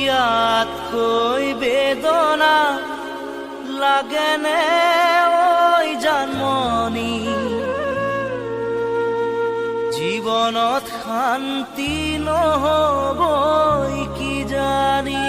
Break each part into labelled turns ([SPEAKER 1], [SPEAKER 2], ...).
[SPEAKER 1] ইয়াতকৈ বেদনা লাগেনে ঐ জানমণি জীৱনত শান্তি নহবই কি জানি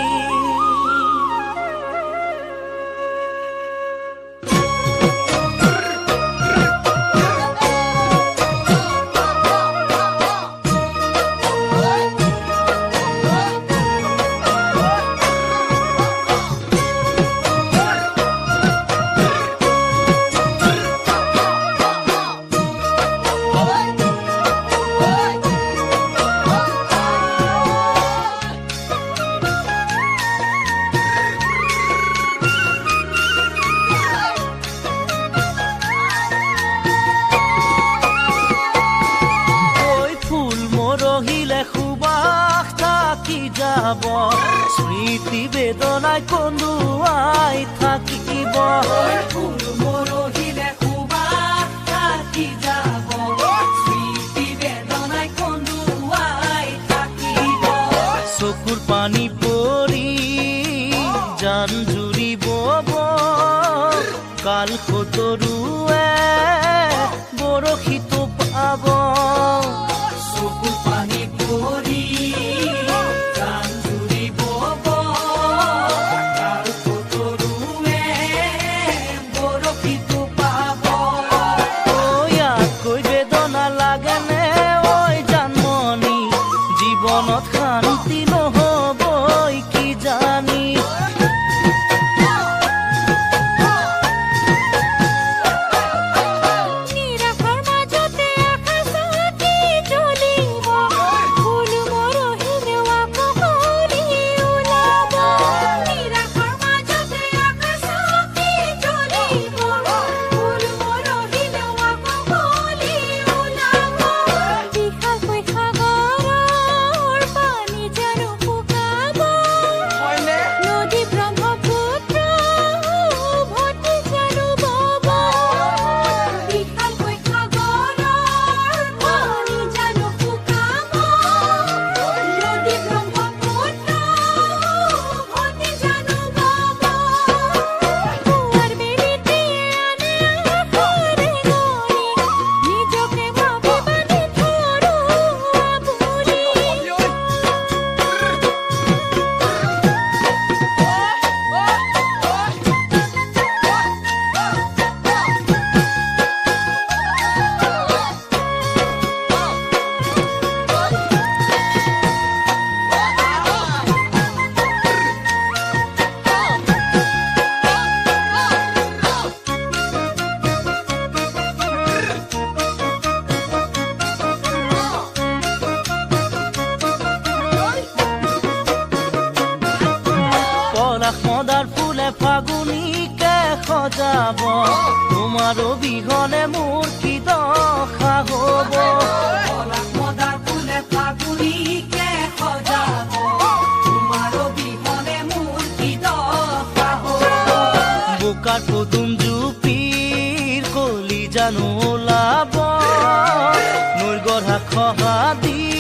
[SPEAKER 1] স্মৃতি বেদনায় কন্দুয়াই থাকিব ফুল মৰহিলে সুবাস থাকি যাব স্মৃতি বেদনায় কন্দুয়াই থাকিব চকুৰ পানী পৰি জান জুৰিব কাল খতৰুৱে বৰশীটো পাব চকুৰ পানী পৰি জীৱনত শান্তি নহবই কি জানি নিৰাশাৰ মাজতে আকাশে জ্বলিব ফুল মৰহিলে আকাশে ওলাব নিৰাশাৰ মাজতে আকাশে জ্বলিব ফুল মৰহিলে আকাশে ওলাব বিশাল মদাৰ ফুলে ফাগুনীকে সজাব তোমাৰ অবিহনে মোৰ কি দশা হ'ব মদাৰ ফুলে ফাগুনীকে সজাব তোমাৰ অবিহনে মোৰ কি দশা হ'ব বোকাৰ পদুম জুপিৰ কলি জানো ওলাব নৈৰ গঢ়া খহা দি